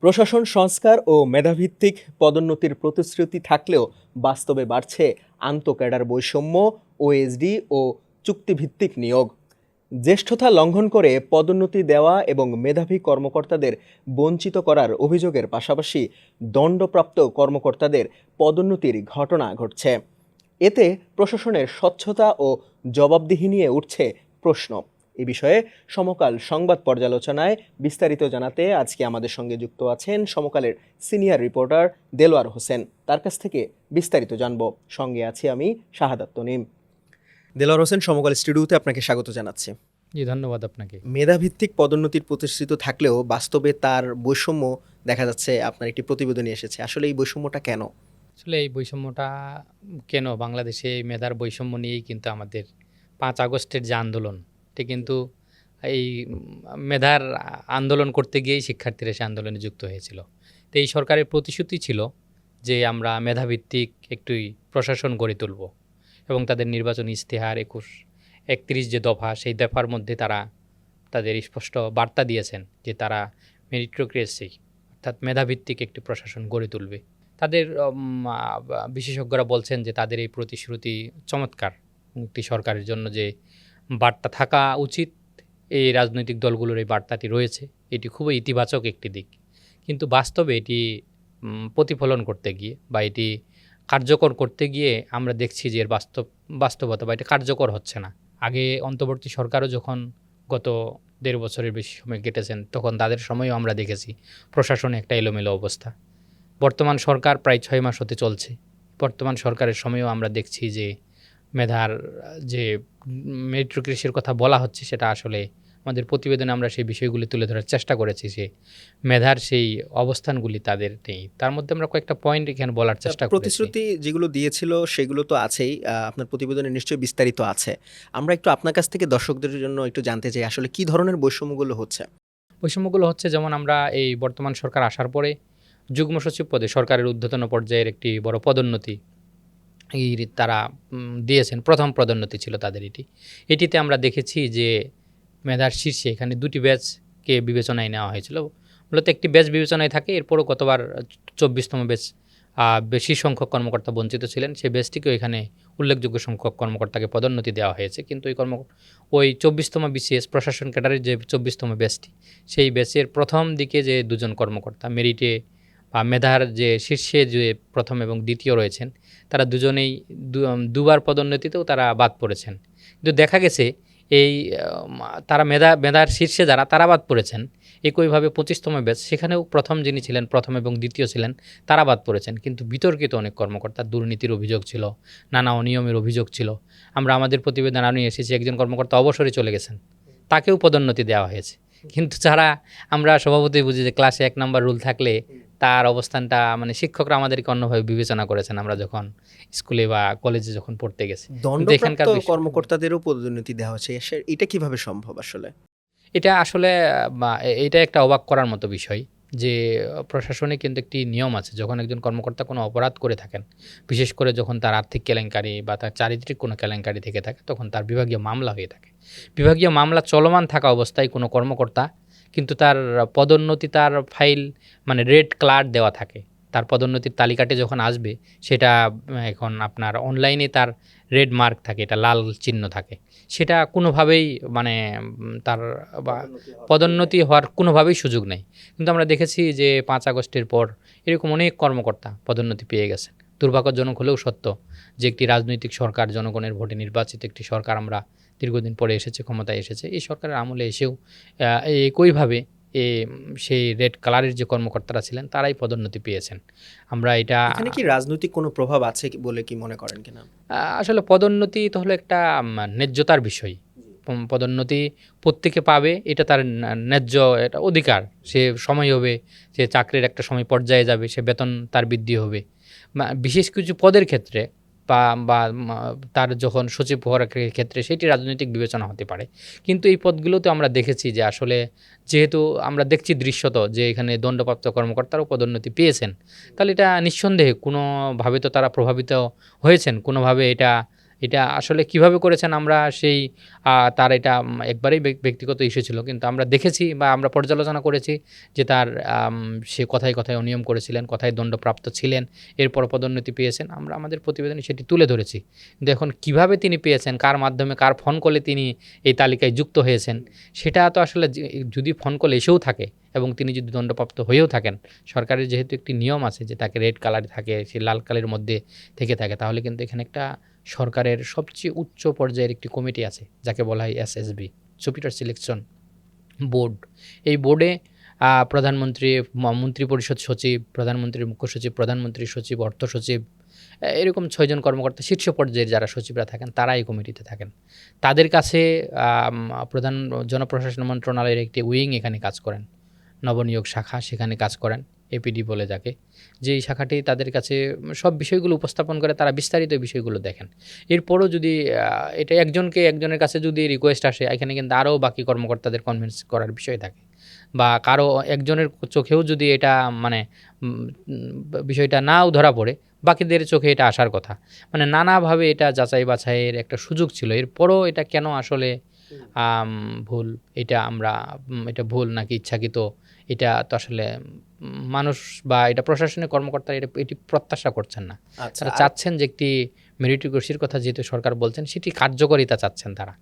প্রশাসন সংস্কার ও মেধাভিত্তিক পদোন্নতির প্রতিশ্রুতি থাকলেও বাস্তবে বাড়ছে আন্তঃক্যাডার বৈষম্য, ওএসডি ও চুক্তিভিত্তিক নিয়োগ। জ্যেষ্ঠতা লঙ্ঘন করে পদোন্নতি দেওয়া এবং মেধাবী কর্মকর্তাদের বঞ্চিত করার অভিযোগের পাশাপাশি দণ্ডপ্রাপ্ত কর্মকর্তাদের পদোন্নতির ঘটনা ঘটছে। এতে প্রশাসনের স্বচ্ছতা ও জবাবদিহি নিয়ে উঠছে প্রশ্ন। এ বিষয়ে সমকাল সংবাদ পর্যালোচনায় বিস্তারিত জানাতে আজকে আমাদের সঙ্গে যুক্ত আছেন সমকালের সিনিয়র রিপোর্টার দেলোয়ার হোসেন। তার কাছ থেকে বিস্তারিত জানব। সঙ্গে আছি আমি শাহাদাত তনিম। দেলোয়ার হোসেন, সমকাল স্টুডিওতে আপনাকে স্বাগত জানাচ্ছি। জি, ধন্যবাদ আপনাকে। মেধাভিত্তিক পদোন্নতির প্রতিশ্রুতি থাকলেও বাস্তবে তার বৈষম্য দেখা যাচ্ছে। আপনার একটি প্রতিবেদনে এসেছে, আসলে এই বৈষম্যটা কেন? আসলে এই বৈষম্যটা কেন বাংলাদেশে মেধার বৈষম্য নিয়েই কিন্তু আমাদের 5 আগস্টের যে আন্দোলন, এটি কিন্তু এই মেধার আন্দোলন করতে গিয়েই শিক্ষার্থীরা সে আন্দোলনে যুক্ত হয়েছিল। তো এই সরকারের প্রতিশ্রুতি ছিল যে আমরা মেধাভিত্তিক একটি প্রশাসন গড়ে তুলব এবং তাদের নির্বাচনী ইশতেহার 31 যে দফা, সেই দফার মধ্যে তারা তাদের স্পষ্ট বার্তা দিয়েছেন যে তারা মেরিটোক্রেসি অর্থাৎ মেধাভিত্তিক একটি প্রশাসন গড়ে তুলবে। তাদের বিশেষজ্ঞরা বলছেন যে তাদের এই প্রতিশ্রুতি চমৎকার। একটি সরকারের জন্য যে বার্তা থাকা উচিত, এই রাজনৈতিক দলগুলোর এই বার্তাটি রয়েছে, এটি খুবই ইতিবাচক একটি দিক। কিন্তু বাস্তবে এটি প্রতিফলন করতে গিয়ে বা এটি কার্যকর করতে গিয়ে আমরা দেখছি যে এর বাস্তবতা বা এটি কার্যকর হচ্ছে না। আগে অন্তর্বর্তী সরকারও যখন গত 1.5 বছরের বেশি সময় কেটেছেন, তখন তাদের সময়ও আমরা দেখেছি প্রশাসনে একটা এলোমেলো অবস্থা। বর্তমান সরকার প্রায় 6 মাস হতে চলছে। বর্তমান সরকারের সময়েও আমরা দেখছি যে মেধার যে মেরিটোক্রেসির কথা বলা হচ্ছে, সেটা আসলে আমাদের প্রতিবেদনে আমরা সেই বিষয়গুলি তুলে ধরার চেষ্টা করেছি যে মেধার সেই অবস্থানগুলি তাদের নেই। তার মধ্যে আমরা কয়েকটা পয়েন্ট এখানে বলার চেষ্টা করেছি। প্রতিশ্রুতি যেগুলো দিয়েছিল সেগুলো তো আছেই, আপনার প্রতিবেদনে নিশ্চয়ই বিস্তারিত আছে। আমরা একটু আপনার কাছ থেকে দর্শকদের জন্য একটু জানতে চাই আসলে কি ধরনের বৈষম্যগুলো হচ্ছে। বৈষম্যগুলো হচ্ছে, যেমন আমরা এই বর্তমান সরকার আসার পরে যুগ্ম সচিব পদে সরকারের ঊর্ধ্বতন পর্যায়ের একটি বড় পদোন্নতি এই তারা দিয়েছেন। প্রথম পদোন্নতি ছিল তাদের এটিতে আমরা দেখেছি যে মেধার শীর্ষে এখানে 2টি ব্যাচকে বিবেচনায় নেওয়া হয়েছিল। মূলত একটি ব্যাচ বিবেচনায় থাকে, এরপরও গতবার 24তম ব্যাচ বেশি সংখ্যক কর্মকর্তা বঞ্চিত ছিলেন, সেই ব্যাচটিকেও এখানে উল্লেখযোগ্য সংখ্যক কর্মকর্তাকে পদোন্নতি দেওয়া হয়েছে। কিন্তু ওই 24তম বিসিএস প্রশাসন ক্যাডারের যে 24তম ব্যাচটি, সেই ব্যাচের প্রথম দিকে যে 2জন কর্মকর্তা মেরিটে বা মেধার যে শীর্ষে যে প্রথম এবং দ্বিতীয় রয়েছেন, তারা দুজনেই দুবার পদোন্নতিতেও তারা বাদ পড়েছেন। কিন্তু দেখা গেছে এই তারা মেধার শীর্ষে যারা তারা বাদ পড়েছেন, একইভাবে 25তম ব্যাচ, সেখানেও প্রথম যিনি ছিলেন, প্রথম এবং দ্বিতীয় ছিলেন, তারা বাদ পড়েছেন। কিন্তু বিতর্কিত অনেক কর্মকর্তা, দুর্নীতির অভিযোগ ছিল, নানা অনিয়মের অভিযোগ ছিল। আমরা আমাদের প্রতিবেদন আনিয়ে এসেছি, একজন কর্মকর্তা অবসরে চলে গেছেন, তাকেও পদোন্নতি দেওয়া হয়েছে। কিন্তু যারা আমরা স্বভাবতই বুঝি যে ক্লাসে 1 নম্বর রুল থাকলে তার অবস্থানটা, মানে শিক্ষকরা আমাদেরকে অন্যভাবে বিবেচনা করেছেন আমরা যখন স্কুলে বা কলেজে যখন পড়তে গেছি। দণ্ডপ্রাপ্ত কর্মকর্তাদেরও পদোন্নতি দেওয়া হচ্ছে, এটা কিভাবে সম্ভব? আসলে এটা আসলে এটা একটা অবাক করার মতো বিষয় যে প্রশাসনে কিন্তু একটি নিয়ম আছে, যখন একজন কর্মকর্তা কোনো অপরাধ করে থাকেন, বিশেষ করে যখন তার আর্থিক কেলেঙ্কারি বা তার চারিত্রিক কোনো কেলেঙ্কারি থেকে থাকে, তখন তার বিভাগীয় মামলা হয়ে থাকে। বিভাগীয় মামলা চলমান থাকা অবস্থায় কোনো কর্মকর্তা কিন্তু তার পদোন্নতি, তার ফাইল মানে রেড ক্লার্ক দেওয়া থাকে, তার পদোন্নতির তালিকাটি যখন আসবে, সেটা এখন আপনার অনলাইনে তার রেড মার্ক থাকে, এটা লাল চিহ্ন থাকে, সেটা কোনোভাবেই মানে তার পদোন্নতি হওয়ার কোনোভাবেই সুযোগ নেই। কিন্তু আমরা দেখেছি যে 5 আগস্টের পর এরকম অনেক কর্মকর্তা পদোন্নতি পেয়ে গেছেন। দুর্ভাগ্যজনক হলেও সত্য যে একটি রাজনৈতিক সরকার, জনগণের ভোটে নির্বাচিত একটি সরকার আমরা দীর্ঘদিন পরে এসেছে, ক্ষমতায় এসেছে, এই সরকারের আমলে এসেও একইভাবে সেই রেড কালারের যে কর্মকর্তারা ছিলেন তারাই পদোন্নতি পেয়েছেন। আমরা এখানে কি রাজনৈতিক কোনো প্রভাব আছে বলে কি মনে করেন কিনা? আসলে পদোন্নতি তো হলো একটা ন্যায্যতার বিষয়। পদোন্নতি প্রত্যেকে পাবে, এটা তার ন্যায্য, এটা অধিকার। সে সময় হবে, সে চাকরির একটা সময় পর্যায়ে যাবে, সে বেতন তার বৃদ্ধি হবে। বিশেষ কিছু পদের ক্ষেত্রে বা বা তার যখন সচিব হওয়ার ক্ষেত্রে সেটি রাজনৈতিক বিবেচনা হতে পারে। কিন্তু এই পদগুলোতে আমরা দেখেছি যে আসলে যেহেতু আমরা দেখছি দৃশ্যত যে এখানে দণ্ডপ্রাপ্ত কর্মকর্তারাও পদোন্নতি পেয়েছেন, তাহলে এটা নিঃসন্দেহে কোনোভাবে তো তারা প্রভাবিত হয়েছেন, কোনোভাবে এটা আসলে কিভাবে করেছেন আমরা সেই তার এটা একবারেই ব্যক্তিগত ইস্যু ছিল, কিন্তু আমরা দেখেছি বা আমরা পর্যালোচনা করেছি যে তার সে কথায় কথায় অনিয়ম করেছিলেন, কথায় দণ্ডপ্রাপ্ত ছিলেন, এরপর পদোন্নতি পেয়েছেন। আমরা আমাদের প্রতিবেদনে সেটি তুলে ধরেছি। কিন্তু এখন কীভাবে তিনি পেয়েছেন, কার মাধ্যমে, কার ফোন কলে তিনি এই তালিকায় যুক্ত হয়েছেন, সেটা তো আসলে যদি ফোন কল এসেও থাকে এবং তিনি যদি দণ্ডপ্রাপ্ত হয়েও থাকেন, সরকারের যেহেতু একটি নিয়ম আছে যে তাকে রেড কালারে থাকে, সে লাল কালারের মধ্যে থেকে থাকে, তাহলে কিন্তু এখানে একটা সরকারের সবচেয়ে উচ্চ পর্যায়ের একটি কমিটি আছে যাকে বলা হয় এসএসবি, সুপিরিয়র সিলেকশন বোর্ড। এই বোর্ডে প্রধানমন্ত্রী, মন্ত্রিপরিষদ সচিব, প্রধানমন্ত্রীর মুখ্য সচিব, প্রধানমন্ত্রীর সচিব, অর্থ সচিব, এরকম 6 জন কর্মকর্তা, শীর্ষ পর্যায়ের যারা সচিবরা থাকেন তারা এই কমিটিতে থাকেন। তাদের কাছে প্রধান জনপ্রশাসন মন্ত্রণালয়ের একটি উইং এখানে কাজ করেন, নবনিয়োগ শাখা, সেখানে কাজ করেন, এপিডি বলে যাকে, যেই শাখাটি তাদের কাছে সব বিষয়গুলো উপস্থাপন করে, তারা বিস্তারিত বিষয়গুলো দেখেন। এরপরও যদি এটা একজনের কাছে যদি রিকোয়েস্ট আসে, এখানে কিন্তু আরও বাকি কর্মকর্তাদের কনভিন্স করার বিষয় থাকে, বা কারো একজনের চোখেও যদি এটা মানে বিষয়টা নাও ধরা পড়ে, বাকিদের চোখে এটা আসার কথা। মানে নানাভাবে এটা যাচাই বাছাইয়ের একটা সুযোগ ছিল। এরপরও এটা কেন আসলে ভুল, এটা আমরা এটা ভুল নাকি ইচ্ছাকৃত, এটা তো আসলে মানুষ বা এটা প্রশাসনিক কর্মকর্তারা এটি প্রত্যাশা করছেন না। তারা চাচ্ছেন যে একটি মেরিটোক্রেসির কথা যেহেতু সরকার বলছেন, সেটি কার্যকারিতা চাচ্ছেন তারা।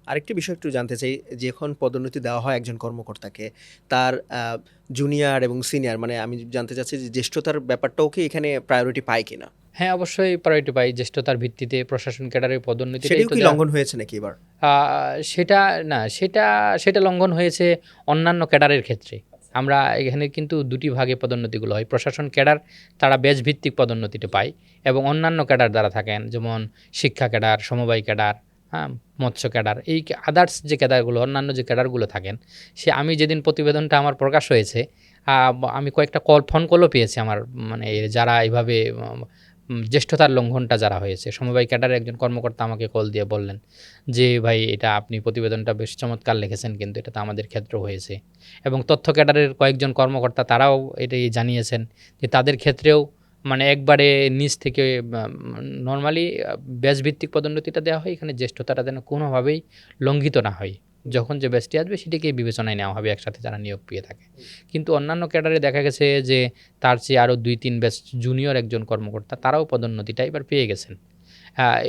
আরেকটি বিষয় একটু জানতে চাই, যখন পদোন্নতি দেওয়া হয় একজন কর্মকর্তাকে, তার জুনিয়র এবং সিনিয়র, মানে আমি জানতে চাচ্ছি যে জ্যেষ্ঠতার ব্যাপারটাও কি এখানে প্রায়োরিটি পায় কিনা? হ্যাঁ, অবশ্যই প্রায়োরিটি পাই। জ্যেষ্ঠতার ভিত্তিতে প্রশাসন ক্যাডারের পদোন্নতি সেটাও কি লঙ্ঘন হয়েছে নাকি এবার? সেটা না, সেটা লঙ্ঘন হয়েছে অন্যান্য ক্যাডারের ক্ষেত্রে। আমরা এখানে কিন্তু দুটি ভাগে পদোন্নতিগুলো হয়। প্রশাসন ক্যাডার তারা ব্যাচ ভিত্তিক পদোন্নতিটা পায়, এবং অন্যান্য ক্যাডার যারা থাকেন, যেমন শিক্ষা ক্যাডার, সমবায় ক্যাডার, হ্যাঁ, মৎস্য ক্যাডার, এই আদার্স যে ক্যাডারগুলো, অন্যান্য যে ক্যাডারগুলো থাকেন, আমি যেদিন প্রতিবেদনটা আমার প্রকাশ হয়েছে, আমি কয়েকটা ফোন কলও পেয়েছি আমার, মানে যারা এইভাবে জ্যেষ্ঠতার লঙ্ঘনটা যারা হয়েছে। সমবায় ক্যাডারের একজন কর্মকর্তা আমাকে কল দিয়ে বললেন যে, ভাই এটা আপনি প্রতিবেদনটা বেশ চমৎকার লিখেছেন, কিন্তু এটা তো আমাদের ক্ষেত্রেও হয়েছে। এবং তথ্য ক্যাডারের কয়েকজন কর্মকর্তা তারাও এটাই জানিয়েছেন যে তাদের ক্ষেত্রেও মানে একবারে নিচ থেকে নর্মালি ব্যাচ ভিত্তিক পদোন্নতিটা দেওয়া হয়, এখানে জ্যেষ্ঠতাটা যেন কোনোভাবেই লঙ্ঘিত না হয়। যখন যে ব্যাচটি আসবে সেটিকেই বিবেচনায় নেওয়া হবে একসাথে যারা নিয়োগ পেয়ে থাকে। কিন্তু অন্যান্য ক্যাডারে দেখা গেছে যে তার চেয়ে আরও 2-3 ব্যাচ জুনিয়র একজন কর্মকর্তা তারাও পদোন্নতিটা এবার পেয়ে গেছেন।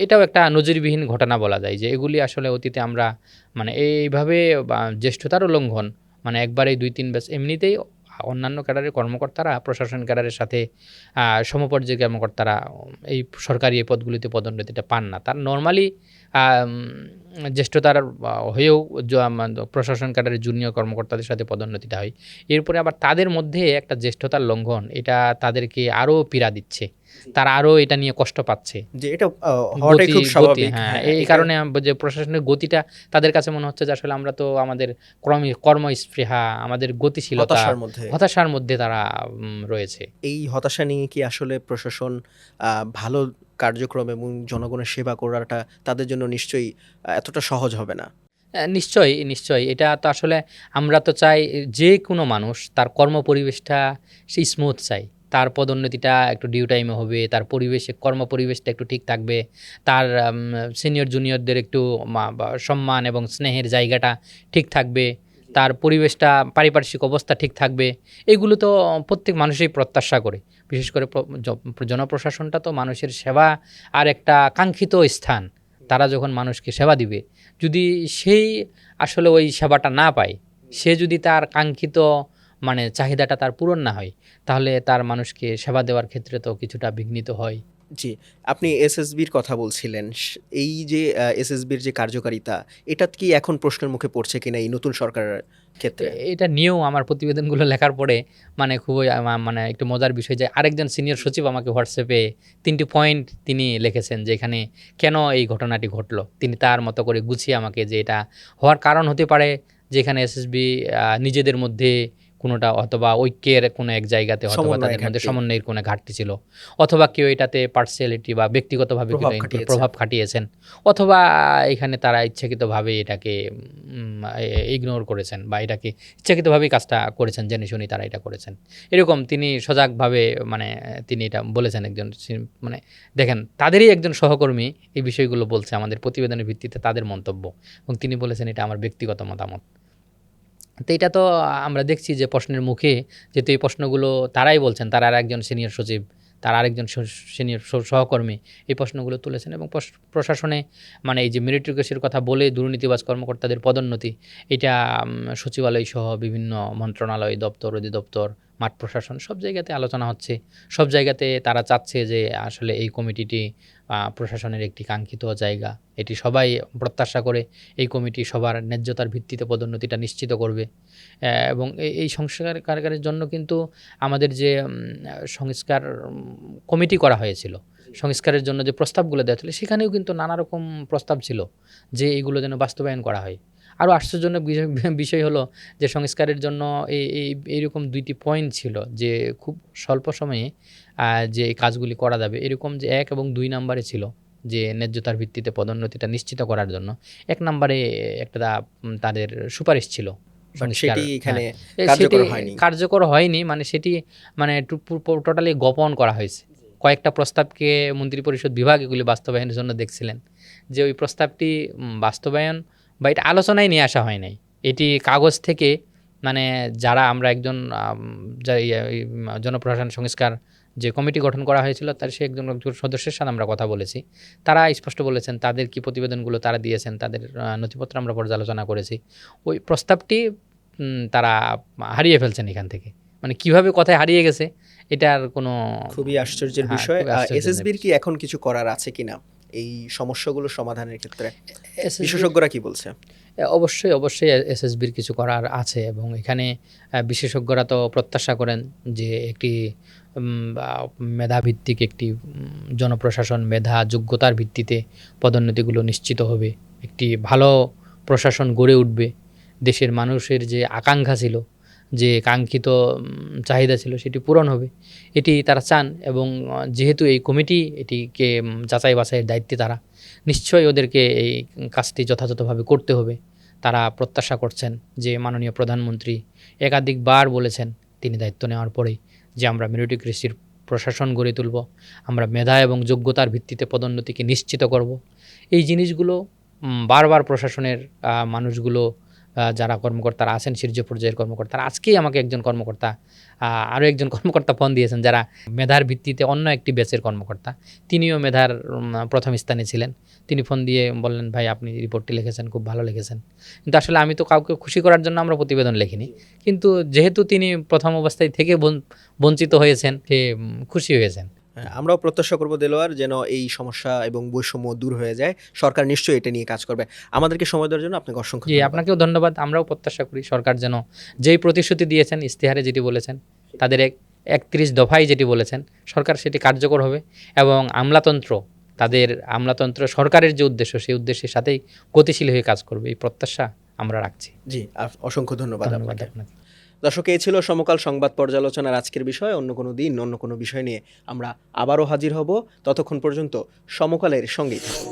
এটাও একটা নজিরবিহীন ঘটনা বলা যায় যে এগুলি আসলে অতীতে আমরা মানে এইভাবে জ্যেষ্ঠতারও লঙ্ঘন, মানে একবারেই 2-3 ব্যাচ এমনিতেই অন্যান্য ক্যাডারের কর্মকর্তারা প্রশাসন ক্যাডারের সাথে সমপর্যায়ের কর্মকর্তারা এই সরকারি এই পদগুলিতে পদোন্নতিটা পান না। তার নর্মালি জ্যেষ্ঠতার হয়েও প্রশাসন ক্যাডারের জুনিয়র কর্মকর্তাদের সাথে পদোন্নতিটা হয়। এরপরে আবার তাদের মধ্যে একটা জ্যেষ্ঠতার লঙ্ঘন, এটা তাদেরকে আরও পীড়া দিচ্ছে, তারা আরও এটা নিয়ে কষ্ট পাচ্ছে, যে এটা হওয়াটাই খুব স্বাভাবিক। হ্যাঁ, এই কারণে যে প্রশাসনের গতিটা তাদের কাছে মনে হচ্ছে যে আসলে আমরা তো আমাদের কর্মস্পৃহা, আমাদের গতিশীলতা, হতাশার মধ্যে তারা রয়েছে। এই হতাশা নিয়ে কি আসলে প্রশাসন ভালো কার্যক্রম এবং জনগণের সেবা করাটা তাদের জন্য নিশ্চয়ই এতটা সহজ হবে না? নিশ্চয়ই। এটা তো আসলে আমরা তো চাই যে কোনো মানুষ তার কর্মপরিবেশটা সে স্মুথ চাই। তার পদোন্নতিটা একটু ডিউ টাইমে হবে, তার কর্মপরিবেশটা একটু ঠিক থাকবে, তার সিনিয়র জুনিয়রদের একটু সম্মান এবং স্নেহের জায়গাটা ঠিক থাকবে, তার পরিবেশটা, পারিপার্শ্বিক অবস্থা ঠিক থাকবে। এগুলো তো প্রত্যেক মানুষই প্রত্যাশা করে। বিশেষ করে জনপ্রশাসনটা তো মানুষের সেবা আর একটা কাঙ্ক্ষিত স্থান। তারা যখন মানুষকে সেবা দিবে, যদি সেই আসলে ওই সেবাটা না পায়, সে যদি তার কাঙ্ক্ষিত মানে চাহিদাটা তার পূরণ না হয়, তাহলে তার মানুষকে সেবা দেওয়ার ক্ষেত্রে তো কিছুটা বিঘ্নিত হয়। জি, আপনি এসএসবির কথা বলছিলেন। এই যে এসএসবির যে কার্যকারিতা, এটা কি এখন প্রশ্নের মুখে পড়ছে কিনা এই নতুন সরকারের ক্ষেত্রে? এটা নিয়েও আমার প্রতিবেদনগুলো লেখার পরে মানে খুবই মানে একটু মজার বিষয় যে আরেকজন সিনিয়র সচিব আমাকে হোয়াটসঅ্যাপে 3টি পয়েন্ট তিনি লিখেছেন যে এখানে কেন এই ঘটনাটি ঘটলো। তিনি তার মতো করে গুছিয়ে আমাকে, যে এটা হওয়ার কারণ হতে পারে যে এখানে এসএসবি নিজেদের মধ্যে কোনোটা অথবা ঐক্যের কোনো এক জায়গাতে অথবা সমন্বয়ের তাদের মধ্যে ঘাটতি। সমন্বয়ের কোনো ঘাটতি ছিল, অথবা কেউ এটাতে পার্সিয়ালিটি বা ব্যক্তিগতভাবে প্রভাব কেউ খাটিয়েছে। প্রভাব খাটিয়েছেন, অথবা এখানে তারা ইচ্ছাকৃতভাবে এটাকে ইগনোর করেছেন বা এটাকে ইচ্ছাকৃতভাবেই কাজটা করেছেন, জেনে শুনি তারা এটা করেছেন। এরকম তিনি সজাগভাবে মানে তিনি এটা বলেছেন একজন মানে দেখেন তাদেরই একজন সহকর্মী এই বিষয়গুলো বলছে আমাদের প্রতিবেদনের ভিত্তিতে তাদের মন্তব্য, এবং তিনি বলেছেন এটা আমার ব্যক্তিগত মতামত। তো এটা তো আমরা দেখছি যে প্রশ্নের মুখে যেহেতু এই প্রশ্নগুলো তারাই বলছেন, তারা আর একজন সিনিয়র সচিব, তার আরেকজন সিনিয়র সহকর্মী এই প্রশ্নগুলো তুলেছেন, এবং প্রশাসনে মানে এই যে মেরিটোক্রেসির কথা বলে দুর্নীতিবাজ কর্মকর্তাদের পদোন্নতি, এটা সচিবালয় সহ বিভিন্ন মন্ত্রণালয়, দপ্তর, অধিদপ্তর, মাঠ প্রশাসন সব জায়গাতে আলোচনা হচ্ছে। সব জায়গাতে তারা চাচ্ছে যে আসলে এই কমিটিটি প্রশাসনের একটি কাঙ্ক্ষিত জায়গা, এটি সবাই প্রত্যাশা করে এই কমিটি সবার ন্যায্যতার ভিত্তিতে পদোন্নতিটা নিশ্চিত করবে। এবং এই সংস্কার কার্যকরের জন্য কিন্তু আমাদের যে সংস্কার কমিটি করা হয়েছিল, সংস্কারের জন্য যে প্রস্তাবগুলো দেওয়া ছিল সেখানেও কিন্তু নানা রকম প্রস্তাব ছিল যে এইগুলো যেন বাস্তবায়ন করা হয়। আরও আশ্চর্যজনক বিষয় হলো যে সংস্কারের জন্য এইরকম 2টি পয়েন্ট ছিল যে খুব স্বল্প সময়ে যে এই কাজগুলি করা যাবে, এরকম যে 1 এবং 2 নম্বরে ছিল যে ন্যায্যতার ভিত্তিতে পদোন্নতিটা নিশ্চিত করার জন্য 1 নম্বরে একটা তাদের সুপারিশ ছিল। সেটি এখানে সেটি কার্যকর হয়নি। কার্যকর হয়নি, মানে সেটি মানে টোটালি গোপন করা হয়েছে। কয়েকটা প্রস্তাবকে মন্ত্রিপরিষদ বিভাগ এগুলি বাস্তবায়নের জন্য দেখছিলেন, যে ওই প্রস্তাবটি বাস্তবায়ন বা এটা আলোচনায় নিয়ে আসা হয় নাই। এটি কাগজ থেকে মানে যারা আমরা একজন জনপ্রশাসন সংস্কার যে কমিটি গঠন করা হয়েছিল তার সে একজন সদস্যের সাথে আমরা কথা বলেছি, তারা স্পষ্ট বলেছেন তাদের কি প্রতিবেদনগুলো তারা দিয়েছেন, তাদের নথিপত্র আমরা পর্যালোচনা করেছি, ওই প্রস্তাবটি তারা হারিয়ে ফেলছেন এখান থেকে। মানে কিভাবে কথায় হারিয়ে গেছে এটার কোনো খুবই আশ্চর্যের হ্যাঁ, বিষয়। খুবই আশ্চর্যজনক এসএসবির কি এখন কিছু করার আছে কিনা এই সমস্যাগুলো সমাধানের ক্ষেত্রে? SSB বিশেষজ্ঞরা কি বলছে? অবশ্যই এসএসবির কিছু করার আছে, এবং এখানে বিশেষজ্ঞরা তো প্রত্যাশা করেন যে একটি মেধাভিত্তিক একটি জনপ্রশাসন মেধা যোগ্যতার ভিত্তিতে পদোন্নতিগুলো নিশ্চিত হবে, একটি ভালো প্রশাসন গড়ে উঠবে, দেশের মানুষের যে আকাঙ্ক্ষা ছিল, যে কাঙ্ক্ষিত চাহিদা ছিল সেটি পূরণ হবে, এটি তারা চান। এবং যেহেতু এই কমিটি এটিকে যাচাই বাছাইয়ের দায়িত্বে, তারা নিশ্চয়ই ওদেরকে এই কাজটি যথাযথভাবে করতে হবে। তারা প্রত্যাশা করছেন যে মাননীয় প্রধানমন্ত্রী একাধিকবার বলেছেন তিনি দায়িত্ব নেওয়ার পরেই যে আমরা মেরিটোক্রেসির প্রশাসন গড়ে তুলব, আমরা মেধা এবং যোগ্যতার ভিত্তিতে পদোন্নতিকে নিশ্চিত করব। এই জিনিসগুলো বারবার প্রশাসনের মানুষগুলো যারা কর্মকর্তারা আছেন শীর্ষ পর্যায়ের কর্মকর্তারা, আজকেই আমাকে একজন কর্মকর্তা আরও একজন কর্মকর্তা ফোন দিয়েছেন যারা মেধার ভিত্তিতে অন্য একটি ব্যাচের কর্মকর্তা, তিনিও মেধার প্রথম স্থানে ছিলেন। তিনি ফোন দিয়ে বললেন, ভাই আপনি রিপোর্টটি লিখেছেন, খুব ভালো লিখেছেন, কিন্তু আসলে আমি তো কাউকে খুশি করার জন্য আমরা প্রতিবেদন লিখিনি, কিন্তু যেহেতু তিনি প্রথম অবস্থায় থেকে বঞ্চিত হয়েছেন, সে খুশি হয়েছেন। আমরাও প্রত্যাশা করব দেলোয়ার যেন এই সমস্যা এবং বৈষম্য দূর হয়ে যায়। সরকার নিশ্চয়ই এটা নিয়ে কাজ করবে। আমাদেরকে সময় দেওয়ার জন্য আপনাকে অসংখ্য জি, ধন্যবাদ। আপনাকেও ধন্যবাদ। আমরাও প্রত্যাশা করি সরকার যেন যেই প্রতিশ্রুতি দিয়েছেন ইশতেহারে, যেটি বলেছেন তাদের 31 দফায় যেটি বলেছেন সরকার সেটি কার্যকর হবে, এবং আমলাতন্ত্র সরকারের যে উদ্দেশ্য সেই উদ্দেশ্যের সাথেই গতিশীল হয়ে কাজ করবে, এই প্রত্যাশা আমরা রাখছি। জি, অসংখ্য ধন্যবাদ আপনাকে। আপনাকে। দর্শক, এই ছিল সমকাল সংবাদ পর্যালোচনার আজকের বিষয়। অন্য কোনো দিন অন্য কোনো বিষয় নিয়ে আমরা আবারও হাজির হব। ততক্ষণ পর্যন্ত সমকালের সঙ্গেই থাকুন।